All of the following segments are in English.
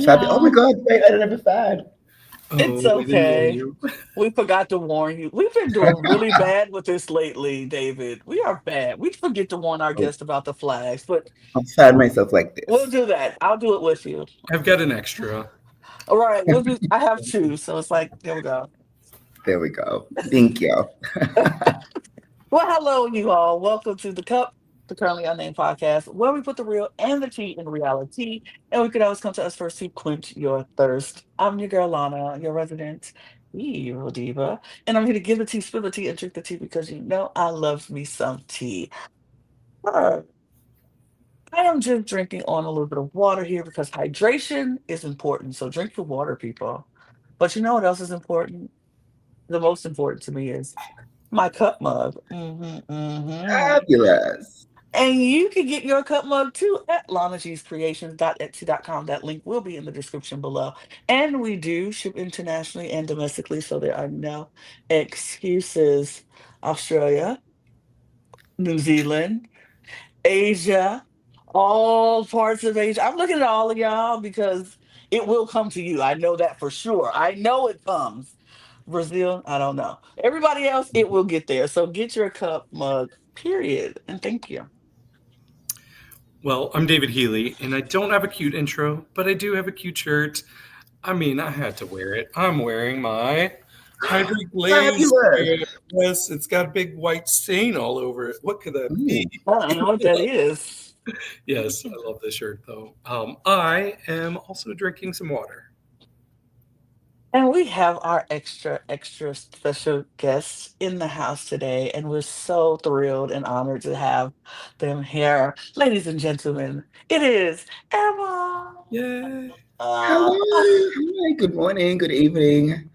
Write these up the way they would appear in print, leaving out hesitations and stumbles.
That's fabulous. Oh my Yeah, God, wait, I don't have a fan. it's Oh, we didn't warn okay. you. We forgot to warn you. We've been doing really bad with this lately, David. We are bad. We forget to warn our Oh, guests about the flags, but I'll fan myself like we'll this. do that. I'll do it with you. I've got an extra. All right, we'll do. I have two, so it's like there we go. There we go. Thank you. Well, hello, you all. Welcome to the Cup, the Currently Unnamed Podcast, where we put the real and the tea in reality, and we could always come to us first to quench your thirst. I'm your girl Lana, your resident evil diva, and I'm here to give the tea, spill the tea, and drink the tea because you know I love me some tea. Uh, I am just drinking on a little bit of water here because hydration is important. So drink your water, people. But you know what else is important? The most important to me is my cup mug. Fabulous. And you can get your cup mug too at lanagcreations.etsy.com. That link will be in the description below. And we do ship internationally and domestically, so there are no excuses. Australia, New Zealand, Asia, all parts of Asia. I'm looking at all of y'all because it will come to you. I know that for sure. I know it comes. Brazil, I don't know. Everybody else, it will get there. So get your cup mug, period. And thank you. Well, I'm David Healy, and I don't have a cute intro, but I do have a cute shirt. I mean, I had to wear it. I'm wearing my Ivory Glaze Fabulous. shirt. Yes, it's got a big white stain all over it. What could that be? Ooh, I don't know what that is. Yes, I love this shirt though. I am also drinking some water. And we have our extra, extra special guests in the house today, and we're so thrilled and honored to have them here. Ladies and gentlemen, it is Emma. Yay! Uh, hello. Hi, good morning, good evening.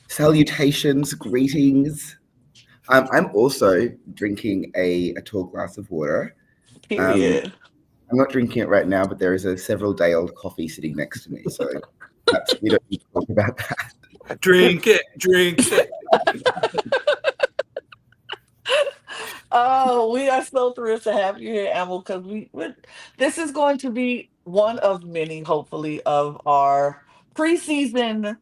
Salutations, greetings. I'm also drinking a tall glass of water. Um, period. I'm not drinking it right now, but there is a several day old coffee sitting next to me. So perhaps we don't need to talk about that. Drink it, drink it. Oh, we are so thrilled to have you here, Amyl, because this is going to be one of many, hopefully, of our preseason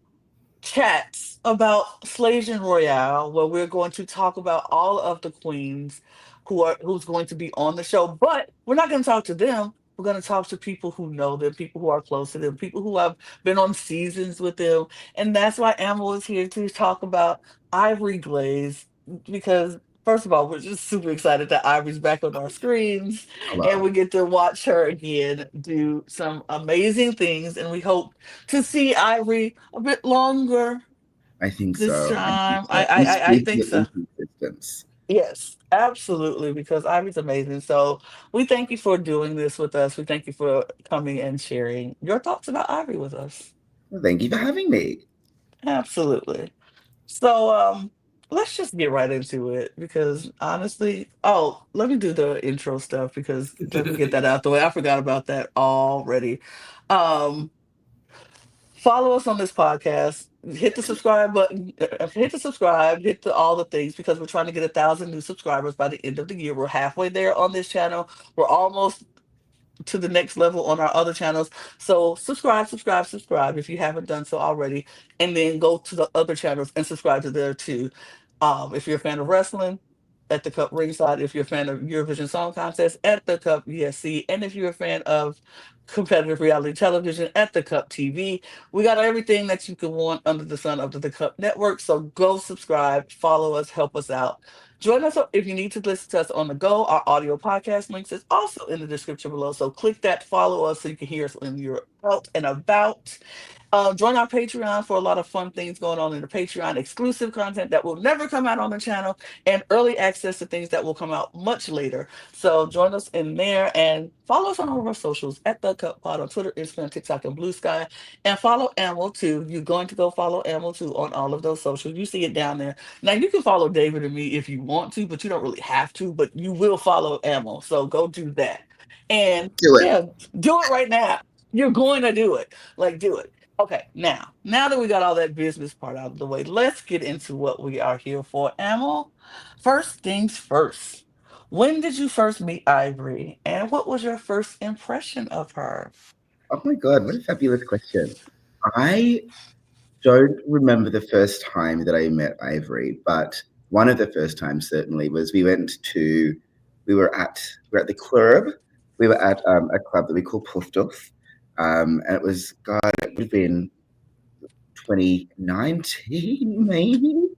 chats about Slaysian Royale, where we're going to talk about all of the queens who's going to be on the show. But we're not going to talk to them. We're going to talk to people who know them, people who are close to them, people who have been on seasons with them. And that's why Amber is here to talk about Ivory Glaze, because first of all, we're just super excited that Ivory's back on our screens and Hello. we get to watch her again do some amazing things. And we hope to see Ivory a bit longer I think this so. I think time. so. And I speaking think of so. inconsistence, Yes, absolutely, because Ivory's amazing. So we thank you for doing this with us. We thank you for coming and sharing your thoughts about Ivory with us. well, thank you for having me. Absolutely. So let's just get right into it because honestly, oh, let me do the intro stuff because let me get that out the way. I forgot about that already. Um Follow us on this podcast. Hit the subscribe button. Hit the subscribe. Hit all the things because we're trying to get 1,000 new subscribers by the end of the year. We're halfway there on this channel. We're almost to the next level on our other channels. So subscribe, subscribe, subscribe if you haven't done so already, and then go to the other channels and subscribe to there too. If you're a fan of wrestling, at the Cup Ringside. If you're a fan of Eurovision Song Contest, at the Cup ESC, and if you're a fan of competitive reality television, at the Cup TV, we got everything that you can want under the sun of the Cup Network. So go subscribe, follow us, help us out. Join us if you need to listen to us on the go. Our audio podcast links is also in the description below. So click that, follow us so you can hear us when you're out and about. Join our Patreon for a lot of fun things going on in the Patreon, exclusive content that will never come out on the channel, and early access to things that will come out much later. So join us in there and follow us on all of our socials at The Cup Pod on Twitter, Instagram, TikTok, and Blue Sky. And follow Amel too. You're going to go follow Amel too on all of those socials. You see it down there. Now you can follow David and me if you want to, but you don't really have to, but you will follow Amel. So go do that. And Do it. yeah, do it right now. You're going to do it. Like do it. Okay, now that we got all that business part out of the way, let's get into what we are here for. Amel, first things first. When did you first meet Ivory, and what was your first impression of her? Oh my God, what a fabulous question. I don't remember the first time that I met Ivory, but one of the first times certainly was we were at the club. We were at a club that we call Puffduff. And it was, God, it would have been 2019, maybe.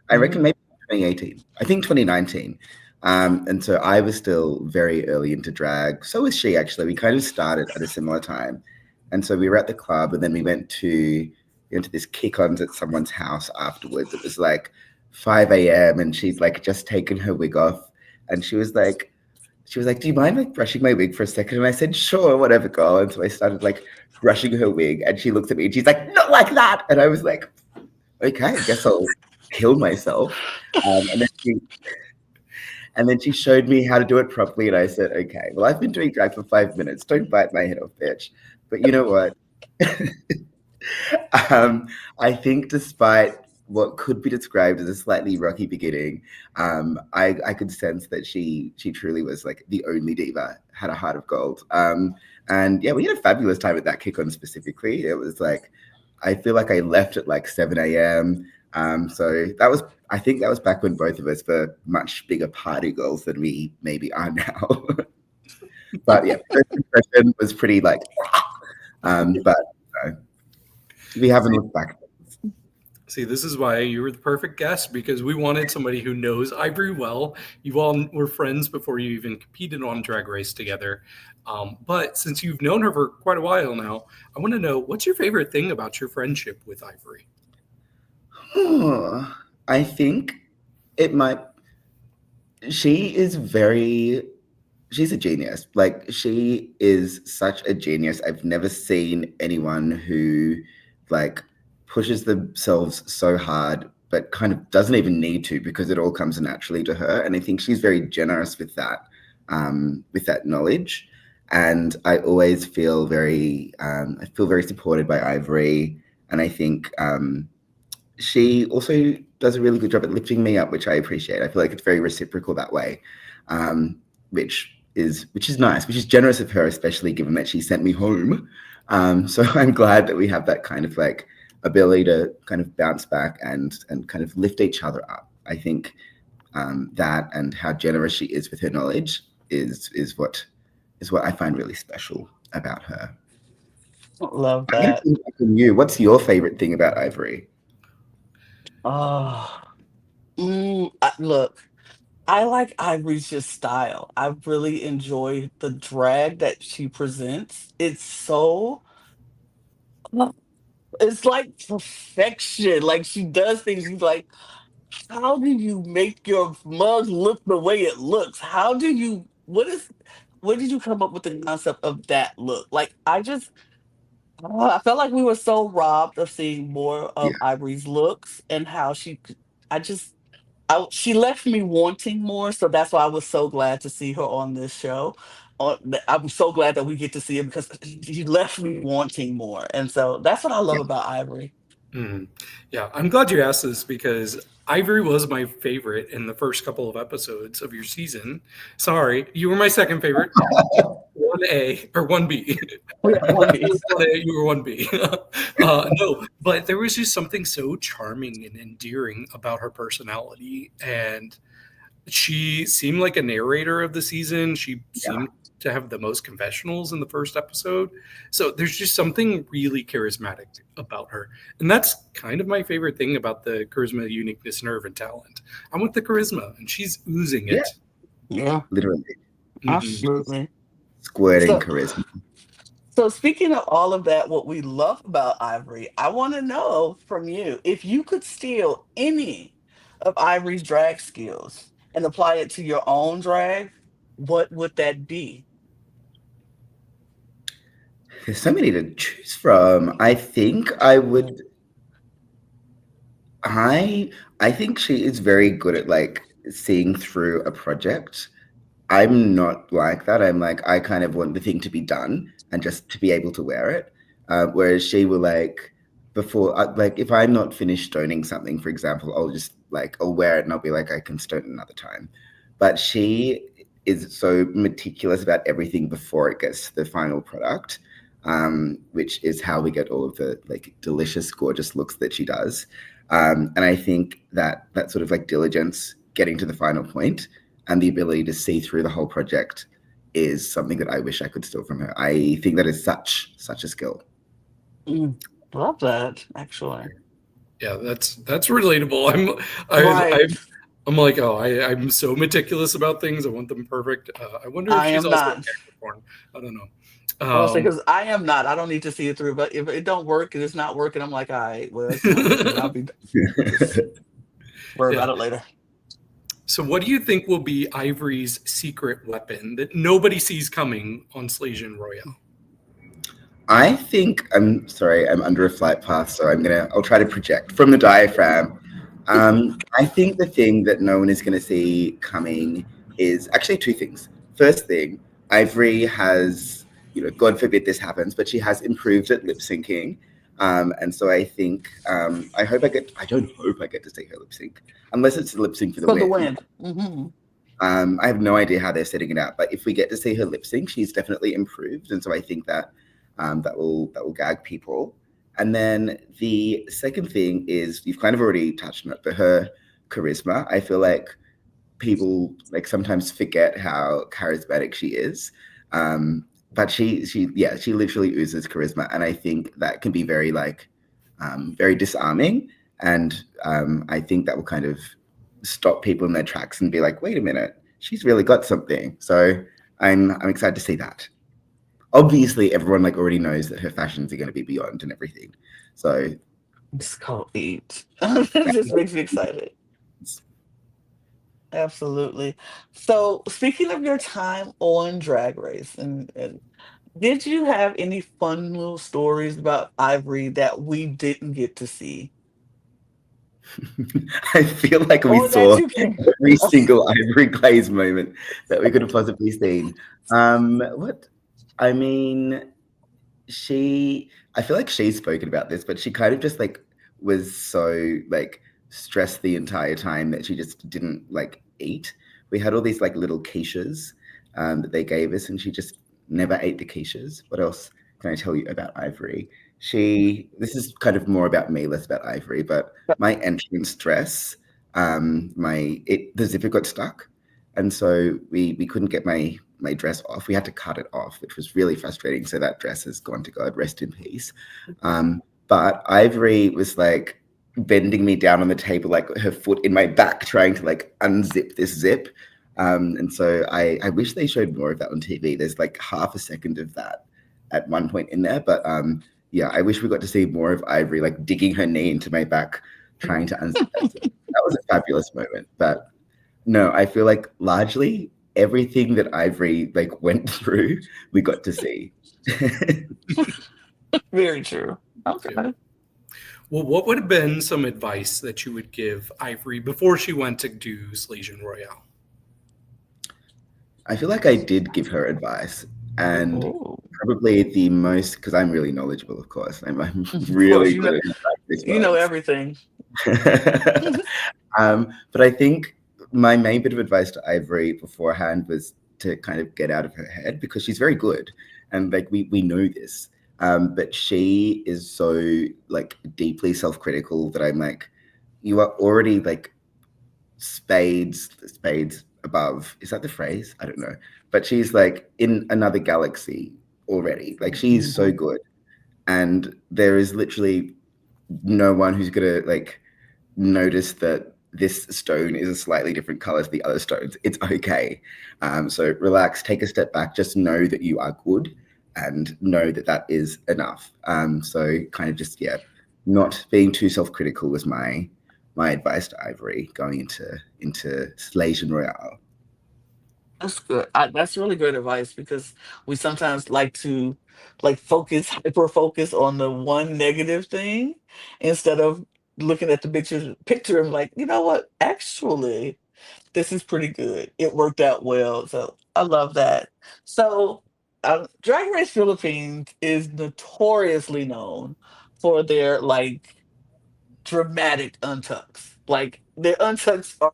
I reckon maybe 2018. I think 2019. And so I was still very early into drag. So was she, actually. We kind of started at a similar time. And so we were at the club, and then we went to into this kick-ons at someone's house afterwards. It was like 5 a.m. and she'd like just taken her wig off. And she was like, do you mind like brushing my wig for a second? And I said, sure, whatever, girl. And so I started like brushing her wig, and she looked at me and she's like, not like that. And I was like, okay, I guess I'll kill myself. And then she showed me how to do it properly, and I said, okay, well, I've been doing drag for 5 minutes. Don't bite my head off, bitch. But you know what? I think despite what could be described as a slightly rocky beginning, I could sense that she truly was like the only diva, had a heart of gold. And yeah, we had a fabulous time at that kick-on specifically. It was like, I feel like I left at like 7 a.m. So I think that was back when both of us were much bigger party girls than we maybe are now. But yeah, first impression was pretty like, but we haven't looked back. See, this is why you were the perfect guest, because we wanted somebody who knows Ivory well. You all were friends before you even competed on Drag Race together. But since you've known her for quite a while now, I want to know, what's your favorite thing about your friendship with Ivory? I think it might. She's a genius. Like, she is such a genius. I've never seen anyone who like pushes themselves so hard, but kind of doesn't even need to, because it all comes naturally to her. And I think she's very generous with that knowledge. And I always feel I feel very supported by Ivory. And I think she also does a really good job at lifting me up, which I appreciate. I feel like it's very reciprocal that way, which is nice, which is generous of her, especially given that she sent me home. So I'm glad that we have that kind of like ability to kind of bounce back and kind of lift each other up. I think that, and how generous she is with her knowledge, is what I find really special about her. Love that. What's your favorite thing about Ivory? Oh, look, I like Ivory's just style. I really enjoy the drag that she presents. Uh, it's like perfection. Like, she does things. You're like, how do you make your mug look the way it looks? Where did you come up with the concept of that look? Like, I felt like we were so robbed of seeing more Yeah, of Ivory's looks and how I just, she left me wanting more. So that's why I was so glad to see her on this show. I'm so glad that we get to see her, because she left me wanting more. And so that's what I love yeah. about Ivory. Yeah, I'm glad you asked this, because Ivory was my favorite in the first couple of episodes of your season. Sorry, you were my second favorite. 1A or 1B. Oh, yeah, one piece. You were 1B. No, but there was just something so charming and endearing about her personality. And she seemed like a narrator of the season. She seemed to have the most confessionals in the first episode. So there's just something really charismatic about her. And that's kind of my favorite thing about the charisma, uniqueness, nerve, and talent. I'm with the charisma, and she's oozing it. Yeah, Literally absolutely. squirting So, charisma. so speaking of all of that, what we love about Ivory, I want to know from you, if you could steal any of Ivory's drag skills and apply it to your own drag, what would that be? There's so many to choose from. I think I would. I think she is very good at like seeing through a project. I'm not like that. I'm like, I kind of want the thing to be done and just to be able to wear it. Whereas she will like, like if I'm not finished stoning something, for example, I'll wear it and I'll be like, I can stone another time. But she is so meticulous about everything before it gets to the final product. which is how we get all of the like delicious, gorgeous looks that she does. And I think that that sort of like diligence, getting to the final point, and the ability to see through the whole project is something that I wish I could steal from her. I think that is such a skill. Mm, love that, actually. Yeah, that's relatable. Right. I'm like, oh, I'm so meticulous about things. I want them perfect. I wonder if I she's am also a not. Capricorn. I don't know. I was say Um, because I am not. I don't need to see it through. But if it don't work and it's not working, I'm like, all right, well, it's not working. I'll be just worry yeah. about it later. So, what do you think will be Ivory's secret weapon that nobody sees coming on Slaysian Royale? I think I'm sorry, I'm under a flight path, so I'll try to project from the diaphragm. I think the thing that no one is gonna see coming is actually two things. First thing, Ivory has, God forbid this happens, but she has improved at lip syncing. And so I think I don't hope I get to see her lip sync, unless it's a lip sync for the For the win. win. Hmm. I have no idea how they're setting it out, but if we get to see her lip sync, she's definitely improved, and so I think that that will gag people. And then the second thing is you've kind of already touched on it, but her charisma. I feel like people like sometimes forget how charismatic she is, but she literally oozes charisma, and I think that can be very like very disarming, and I think that will kind of stop people in their tracks and be like, wait a minute, she's really got something. So I'm excited to see that. Obviously, everyone like already knows that her fashions are going to be beyond and everything. So Just call eat. It just makes me excited. Absolutely. So, speaking of your time on Drag Race, and did you have any fun little stories about Ivory that we didn't get to see, I feel like we or that saw you can? every single Ivory Glaze moment that we could have possibly seen. What I mean, I feel like she's spoken about this, but she kind of just like was so like stressed the entire time that she just didn't like eat. We had all these like little quiches that they gave us, and she just never ate the quiches. What else can I tell you about Ivory? This is kind of more about me, less about Ivory, but my entrance dress, the zipper got stuck, and so we couldn't get my dress off. We had to cut it off, which was really frustrating. So that dress has gone to God, rest in peace. But Ivory was like bending me down on the table, like her foot in my back, trying to like unzip this zip. And so I wish they showed more of that on TV. There's like half a second of that at one point in there, but yeah, I wish we got to see more of Ivory like digging her knee into my back, trying to unzip that zip. That was a fabulous moment. But no, I feel like largely everything that Ivory like went through, we got to see. Very true. Yeah. Okay. Well, what would have been some advice that you would give Ivory before she went to do Slaysian Royale? I feel like I did give her advice, and Oh, probably the most because I'm really knowledgeable, of course. I'm of course, really good at these you know words. everything. But I think my main bit of advice to Ivory beforehand was to kind of get out of her head because she's very good, and like we know this. But she is so like deeply self-critical that I'm like, you are already like spades above. Is that the phrase? I don't know. But she's like in another galaxy already. Like she's so Mhm. good, and there is literally no one who's gonna like notice that this stone is a slightly different color to the other stones. It's okay. So relax, take a step back, just know that you are good and know that that is enough. So kind of just, yeah, not being too self-critical was my advice to Ivory going into Slaysian Royale. That's good. That's really good advice because we sometimes like to like hyper focus on the one negative thing instead of looking at the picture and like, you know what? Actually, this is pretty good. It worked out well. So I love that. So Drag Race Philippines is notoriously known for their like dramatic untucks. Like their untucks are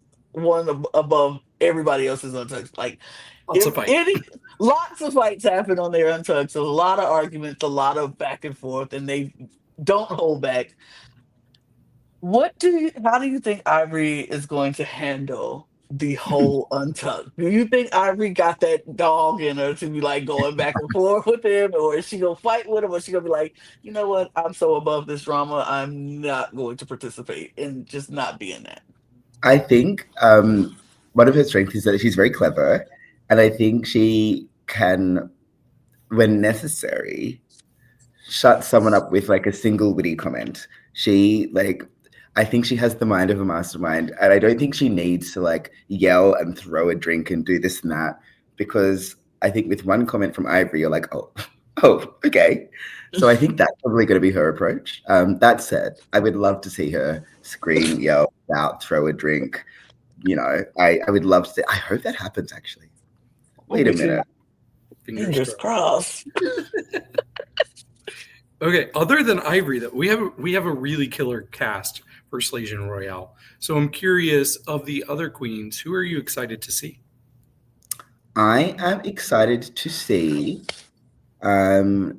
above everybody else is untouched. Like Lots of if fight. lots of fights happen on their untouched, a lot of arguments, a lot of back and forth, and they don't hold back. How do you think Ivory is going to handle the whole untucked? Do you think Ivory got that dog in her to be like going back and forth with him, or is she gonna fight with him, or is she gonna be like, you know what, I'm so above this drama, I'm not going to participate and just not be in that? I think one of her strengths is that she's very clever, and I think she can, when necessary, shut someone up with like a single witty comment. I think she has the mind of a mastermind, and I don't think she needs to like yell and throw a drink and do this and that, because I think with one comment from Ivory, you're like, oh, oh, okay. So I think that's probably going to be her approach. That said, I would love to see her scream, yell, shout, throw a drink. I would love to. I hope that happens. Actually, wait a minute. Fingers crossed. Okay, other than Ivory, though, we have a really killer cast for Slaysian Royale. So I'm curious, of the other queens, who are you excited to see? I am excited to see, as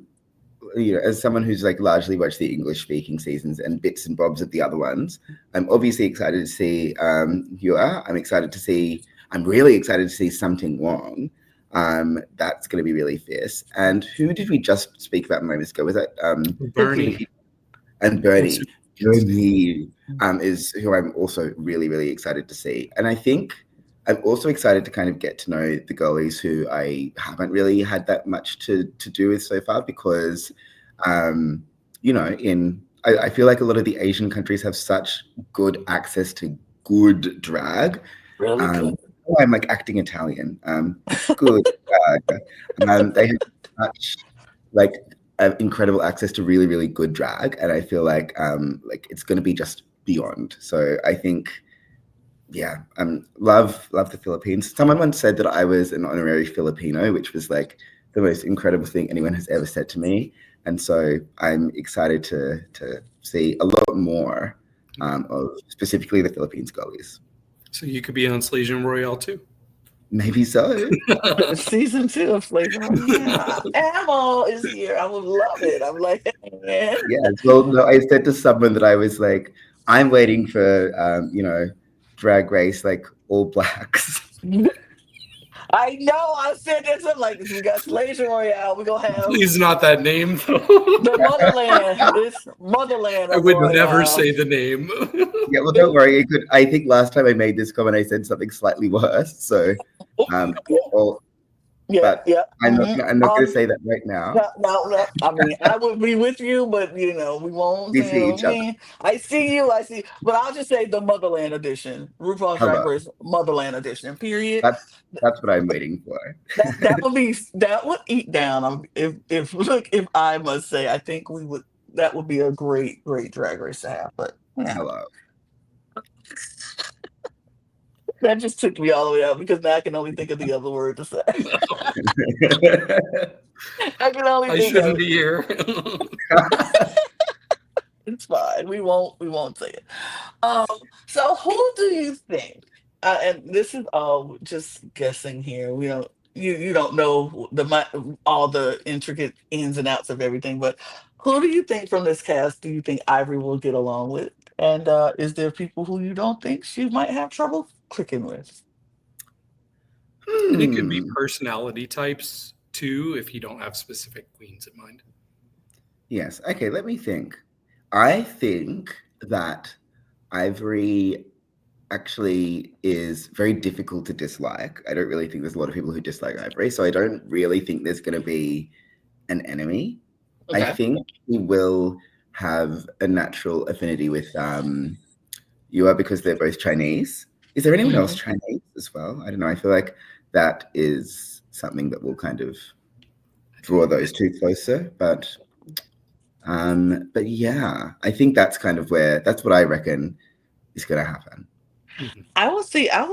someone who's like largely watched the English speaking seasons and bits and bobs of the other ones, I'm obviously excited to see Hua. I'm really excited to see Something Wong. That's going to be really fierce. And who did we just speak about moments ago? Was that Bernie. And Bernie. Bernie is who I'm also really, really excited to see. And I think I'm also excited to kind of get to know the girlies who I haven't really had that much to do with so far, because, I feel like a lot of the Asian countries have such good access to good drag. Really good. I'm like acting Italian. Good. They have such like incredible access to really, really good drag, and I feel like it's going to be just beyond. So I think, yeah, love the Philippines. Someone once said that I was an honorary Filipino, which was like the most incredible thing anyone has ever said to me, and so I'm excited to see a lot more of specifically the Philippines girlies. So you could be on Slaysian Royale too. Maybe so. Season 2 of Slaysian Royale. Amyl is here. I would love it. I'm like, man. Yeah. Well, no, I said to someone that I was like, I'm waiting for DragRace, like all blacks. I know. I said that. I'm like, we got Slaysian Royale. We're gonna have. Please, not that name though. The motherland. It's motherland. I would never say the name. Yeah, well, don't worry. I think last time I made this comment, I said something slightly worse. So, I'm not going to say that right now. No. I mean, I would be with you, but we won't. We see each other. I see you. But I'll just say the Motherland edition, RuPaul's Drag Race Motherland edition. Period. That's what I'm waiting for. that would eat down. If I must say, I think we would. That would be a great Drag Race to have. But yeah. Hello. That just took me all the way out, because now I can only think of the other word to say. I can only think shouldn't be here. It's fine. We won't say it. So who do you think? And this is all just guessing here. We don't. You don't know all the intricate ins and outs of everything, but who do you think from this cast do you think Ivory will get along with? And is there people who you don't think she might have trouble clicking with? And it could be personality types too, if you don't have specific queens in mind. Yes. Okay, let me think. I think that Ivory actually is very difficult to dislike. I don't really think there's a lot of people who dislike Ivory, so I don't really think there's going to be an enemy. Okay. I think he will have a natural affinity with Yua, because they're both Chinese. Is there anyone else Chinese as well? I don't know. I feel like that is something that will kind of draw those two closer. But yeah, I think that's kind of that's what I reckon is going to happen. I was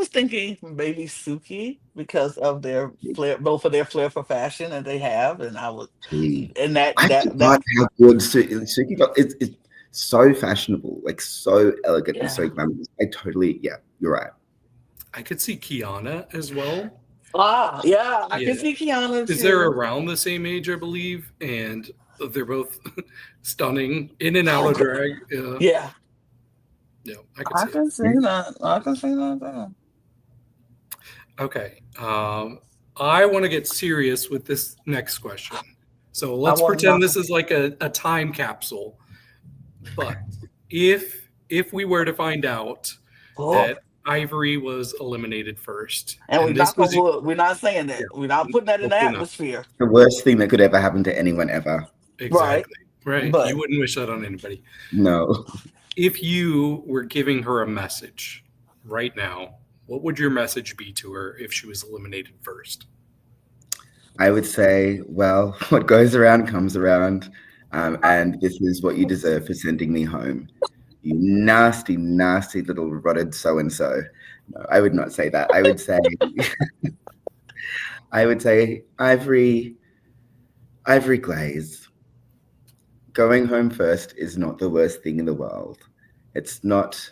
thinking maybe Suki, because of their flair, both of their flair for fashion that they have, and I would, and that how good Suki got. It's so fashionable, like so elegant and so glamorous. You're right. I could see Kiana as well. Yeah, I Yeah. can see Kiana Because they're too. around the same age, I believe, and they're both stunning in and out of drag. Yeah, Yeah, I could I see it. can see that. I can see that too. Okay. I want to get serious with this next question. So I let's want to pretend know. this is like a time capsule. But if we were to find out Oh, that Ivory was eliminated first, and we and this knock on was wood. We're not saying yeah, that. We're not putting that in the hopefully not. atmosphere. The worst thing that could ever happen to anyone ever. Right. Exactly. Right. But You wouldn't wish that on anybody. No. If you were giving her a message right now, what would your message be to her if she was eliminated first? I would say, well, what goes around comes around. And this is what you deserve for sending me home. You nasty, nasty little rotted so-and-so. No, I would not say that. I would say, Ivory Glaze. Going home first is not the worst thing in the world. It's not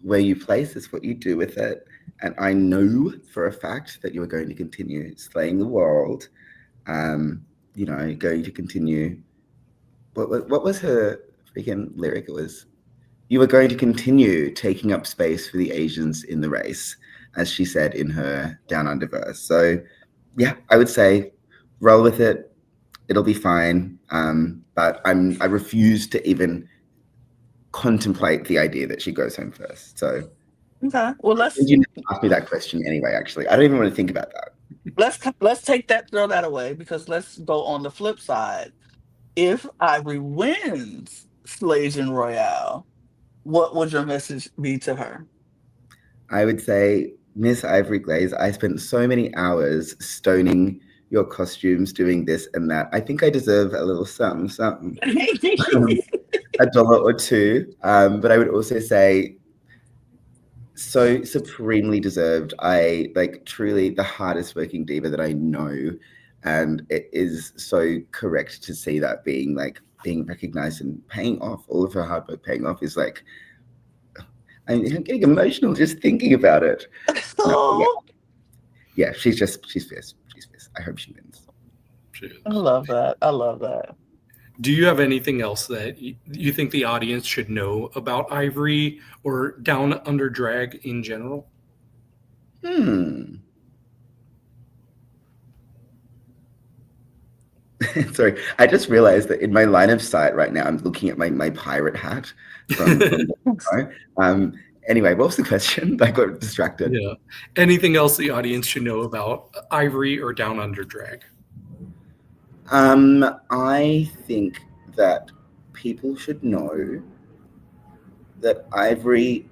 where you place, it's what you do with it. And I know for a fact that you are going to continue slaying the world. Going to continue. What was her freaking lyric? It was, you are going to continue taking up space for the Asians in the race, as she said in her Down Under verse. So, yeah, I would say roll with it. It'll be fine. But I refuse to even contemplate the idea that she goes home first. So, okay. Well, you never asked me that question anyway. Actually, I don't even want to think about that. let's throw that away because let's go on the flip side. If Ivory wins Slaysian Royale, what would your message be to her? I would say, Miss Ivory Glaze, I spent so many hours stoning your costumes, doing this and that. I think I deserve a little something. $1 or two. But I would also say, so supremely deserved. I like truly the hardest working diva that I know. And it is so correct to see that being recognized and paying off. All of her hard work paying off is like, I'm getting emotional just thinking about it. Oh, Yeah, she's fierce. She's fierce. I hope she wins. I love that. I love that. Do you have anything else that you think the audience should know about Ivory or Down Under drag in general? Sorry, I just realized that in my line of sight right now, I'm looking at my pirate hat from anyway, what was the question? I got distracted. Yeah. Anything else the audience should know about Ivory or Down Under drag? I think that people should know that Ivory's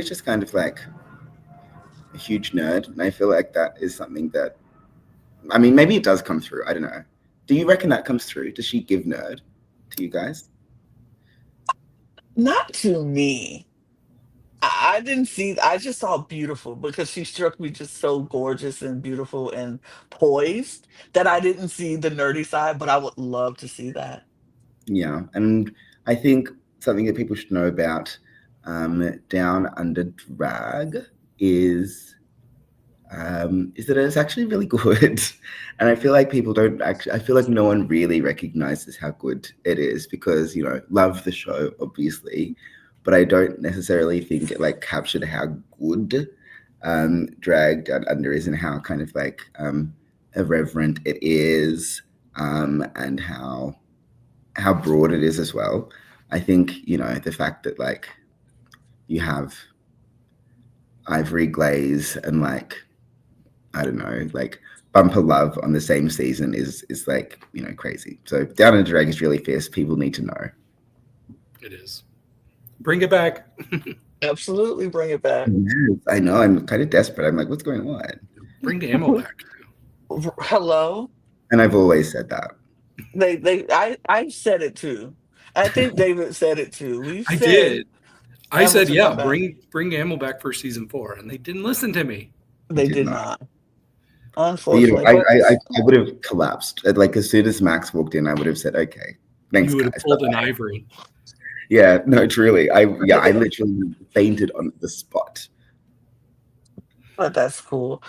just kind of like a huge nerd, and I feel like that is something that, I mean, maybe it does come through. I don't know. Do you reckon that comes through? Does she give nerd to you guys? Not to me. I didn't see. I just saw beautiful because she struck me just so gorgeous and beautiful and poised that I didn't see the nerdy side. But I would love to see that. Yeah, and I think something that people should know about Down Under drag is that it's actually really good. And I feel like people don't actually, I feel like no one really recognizes how good it is because, love the show, obviously, but I don't necessarily think it like captured how good drag Down Under is and how kind of like irreverent it is and how broad it is as well. I think, the fact that like you have Ivory Glaze and like, I don't know, like Bumper Love on the same season is like, crazy. So Down Under drag is really fierce. People need to know. It is. Bring it back. Absolutely, bring it back. Yes, I know. I'm kind of desperate. I'm like, what's going on? Bring the Amyl back. Hello. And I've always said that. I said it too. I think David said it too. I did. I Amyl said, to yeah, come back. bring Amyl back for season 4, and they didn't listen to me. They did not. But, Unfortunately, I would have collapsed. Like as soon as Max walked in, I would have said, okay, thanks, You would have guys. pulled an Ivory. Yeah, no, truly. I literally fainted on the spot. But that's cool.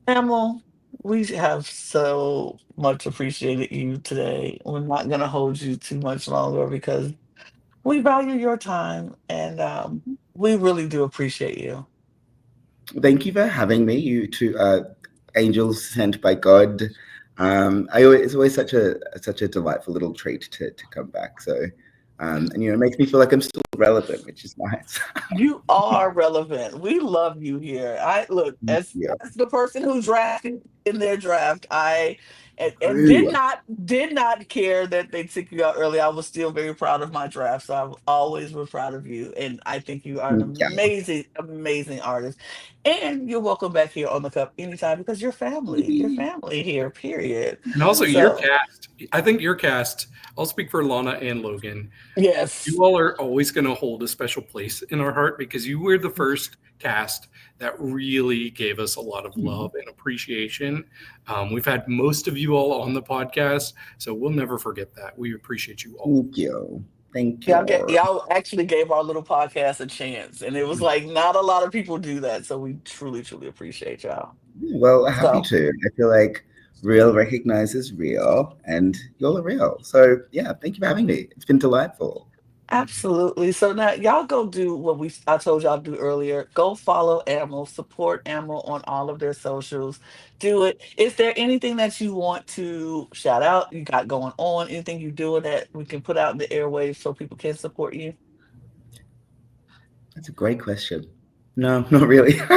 Emil, we have so much appreciated you today. We're not going to hold you too much longer because we value your time and we really do appreciate you. Thank you for having me. You two angels sent by God. It's always such a delightful little treat to come back. So, and it makes me feel like I'm still relevant, which is nice. You are relevant. We love you here. I look Yeah. as the person who drafted in their draft. I and True. did not care that they took you out early. I was still very proud of my draft. So I've always been proud of you. And I think you are an Yeah. amazing, amazing artist. And you're welcome back here on the cup anytime because you're family. You're family here, period. And also, your So cast, I think your cast, I'll speak for Lana and Logan. yes. You all are always going to hold a special place in our heart because you were the first cast that really gave us a lot of love and appreciation. We've had most of you all on the podcast, so we'll never forget that. We appreciate you all. Thank you. Thank you. Y'all actually gave our little podcast a chance, and it was like not a lot of people do that, so we truly, truly appreciate y'all. Well, happy So to. I feel like real recognizes real, and you're the real. So, yeah, thank you for having me. It's been delightful. absolutely. So now y'all go do what I told y'all to do earlier. Go follow Amyl, support Amyl on all of their socials. Do it. Is there anything that you want to shout out? You got going on? Anything you doing that we can put out in the airwaves so people can support you? That's a great question. No, not really. Just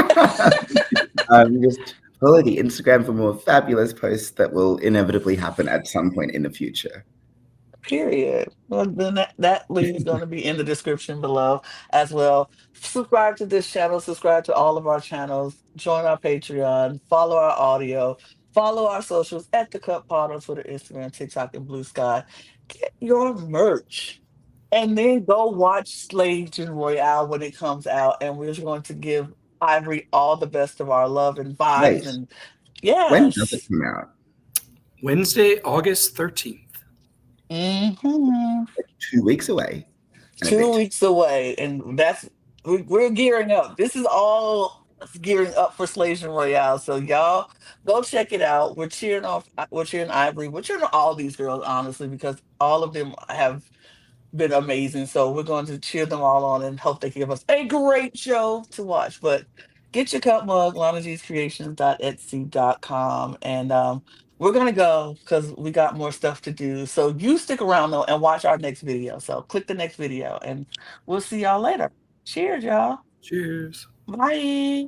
follow the Instagram for more fabulous posts that will inevitably happen at some point in the future. Period. Well, then that link is going to be in the description below as well. Subscribe to this channel, subscribe to all of our channels, join our Patreon, follow our audio, follow our socials at The Cup Pod on Twitter, Instagram, TikTok, and Blue Sky. Get your merch. And then go watch Slaysian Royale when it comes out. And we're just going to give Ivory all the best of our love and vibes. Wait, And when does it yes. come out? Wednesday, August 13th. Hmm. Like 2 weeks away and a 2 bit. weeks away, and we're gearing up. This is all us gearing up for Slaysian Royale. So y'all go check it out. We're cheering Ivory. We're cheering all these girls, honestly, because all of them have been amazing. So we're going to cheer them all on and hope they give us a great show to watch. But get your cup mug, lanagcreations.etsy.com. And we're going to go because we got more stuff to do. So you stick around though and watch our next video. So click the next video and we'll see y'all later. Cheers, y'all. Cheers. Bye.